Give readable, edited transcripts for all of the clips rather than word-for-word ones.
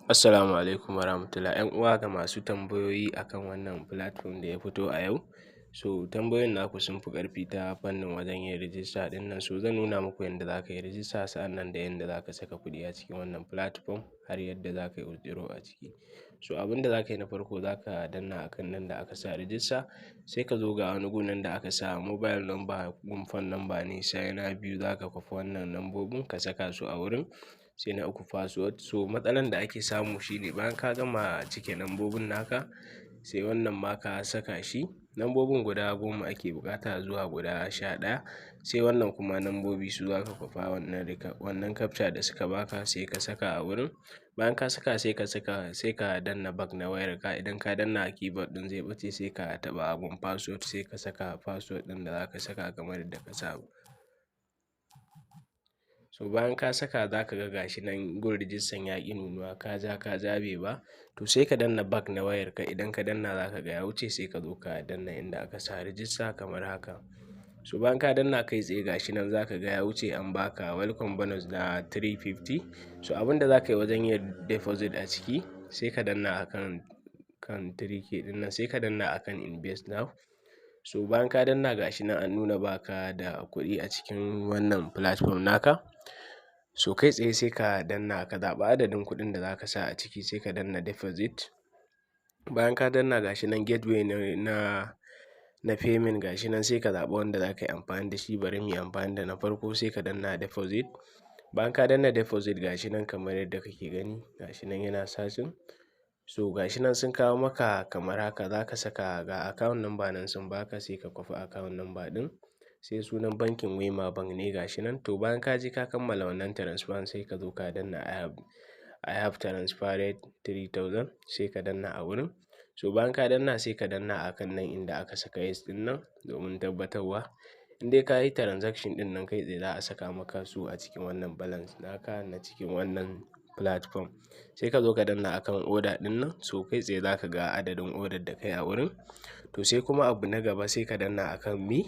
Assalamu alaikum warahmatullahi. 'Yan uwa ga masu tambayoyi akan wannan platform da ya fito a yau. So tambayoyin naku sun fi ƙarfi ta fannin wajen yin rijista ɗin nan. So zan nuna muku yadda za ka yi rijista sa'annan da yadda za ka saka kuɗi a cikin wannan platform har yadda za ka yi withdraw a ciki. So abin da za ka yi na farko za ka danna akan nan da aka sa rijista, sai ka zo ga wani gu nan da aka sa mobile number, gun phone number ne sai na biyu za ka kwafi wannan lambobin ka saka su a wurin. Sai na uku password. So matsalan da ake samu shine bayan ka gama cike lambobin naka, sai wannan ma ka saka shi. Lambobin guda 10 ake buƙata zuwa guda 11. Sai wannan kuma lambobi su za ka kwafa wannan captcha da suka baka sai ka saka a wurin. Bayan ka saka sai ka danna back na wayarka. Idan ka danna keyboard ɗin zai ɓace sai ka taɓa abun password sai ka saka password ɗin da za ka saka kamar yadda ka saba. So bayan ka saka za ka ga gashi nan gun rijistan ya ƙi nunuwa ka ja bai ba. To sai ka danna back na wayarka. Idan ka danna za ka ga ya wuce sai ka zo ka danna inda aka sa rijista kamar haka. So bayan ka danna kai tsaye gashi nan za ka ga ya wuce an baka welcome bonus na 350. So abin da za ka yi wajen yin deposit a ciki sai ka danna akan 3k ɗin nan sai ka danna akan invest now. So bayan ka danna gashi nan an nuna baka da kuɗi a cikin wannan platform naka. So kai tsaye sai ka danna ka zaɓa adadin kuɗin da za ka sa a ciki sai ka danna deposit. Bayan ka danna gashi nan gateway na payment gashi nan sai ka zaɓa wanda za ka yi amfani da shi. Bari mu yi amfani da na farko sai ka danna deposit. Bayan ka danna deposit gashi nan kamar yadda kake gani gashi nan yana searching. So gashi nan sun kawo maka kamar haka, za ka saka ga account number nan sun baka sai ka kwafi account number ɗin. Sai sunan bankin Wema Bank ne gashi nan. To bayan ka je ka kammala wannan transfer sai ka zo ka danna I have transferred 3000 sai ka danna a wurin. So bayan ka danna sai ka danna akan nan inda aka saka yes ɗin nan domin tabbatarwa. In dai ka yi transaction ɗin nan kai tsaye za a saka maka su a cikin wannan balance naka na cikin wannan platform. Sai ka zo ka danna akan order ɗin nan. So kai tsaye za ka ga adadin order da kai a wurin. To sai kuma abu na gaba sai ka danna akan me.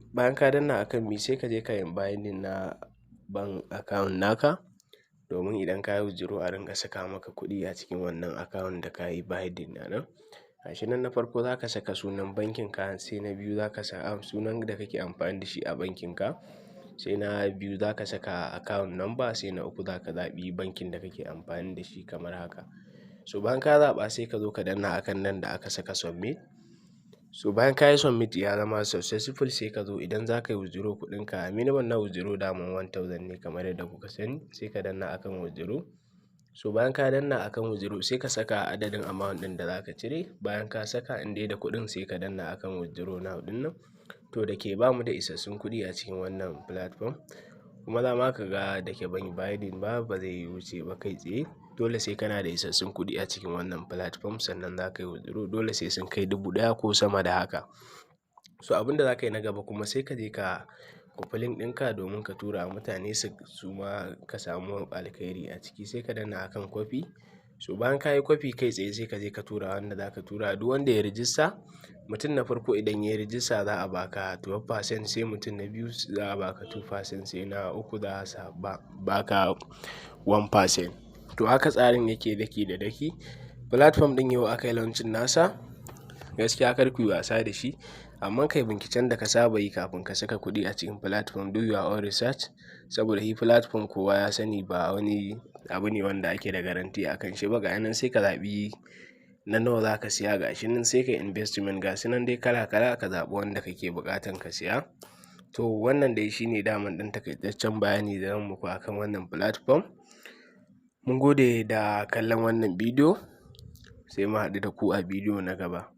Bayan ka danna akan me sai ka je ka yi binding na bank account naka domin idan ka yi withdraw a ringa saka maka kuɗi a cikin wannan account da ka yi binding nan. Gashi nan na farko za ka saka sunan bankin ka, sai na biyu za ka saka sunan da kake amfani da shi a bankin ka. Sai na biyu za ka saka account number, sai na uku za ka zaɓi bankin da kake amfani da shi kamar haka. So bayan ka zaɓa sai ka zo ka danna akan nan da aka saka submit. So bayan ka yi submit ya zama successful sai ka zo idan za ka yi withdraw kuɗinka minimum na withdraw daman 1000 ne kamar yadda kuka sani sai ka danna akan withdraw. So bayan ka danna akan withdraw sai ka saka adadin amount ɗin da za ka cire. Bayan ka saka in dai da kuɗin sai ka danna akan withdraw now ɗin nan. To da ke ba mu da isassun kuɗi a cikin wannan platform kuma za ma ka ga da ke ban yi binding ba zai wuce ba kai tsaye. Dole sai kana da isassun kuɗi a cikin wannan platform sannan za ka yi withdraw. Dole sai sun kai 1000 ko sama da haka. So abin da za ka yi na gaba kuma sai ka je ka kwafi link ɗinka domin ka tura wa mutane su ma ka samu alkhairi a ciki. Sai ka danna akan copy. So bayan ka yi copy kai tsaye sai ka je ka tura wanda za ka tura. Duk wanda ya rijista, mutum na farko idan ya yi rijista za a baka 12%, sai mutum na biyu za a baka 2%, sai na uku za a baka 1%. To haka tsarin yake daki da daki. Platform ɗin yau aka yi launching nasa. Gaskiya kar ku yi wasa da shi. Amma kai binciken da ka saba yi kafin ka saka kuɗi a cikin platform, do your own research. Saboda shi platform kowa ya sani ba wani abu ne wanda ake da guarantee a kan shi ba. Ga nan sai ka zaɓi na nawa za ka siya gashi nan sai ka investment gashi nan dai kala kala ka zaɓi wanda kake buƙatan ka siya. To wannan dai shine daman ɗan takaitaccen bayani da zan muku akan wannan platform. Mun gode da kallon wannan bidiyo sai mu haɗu da ku a bidiyo na gaba.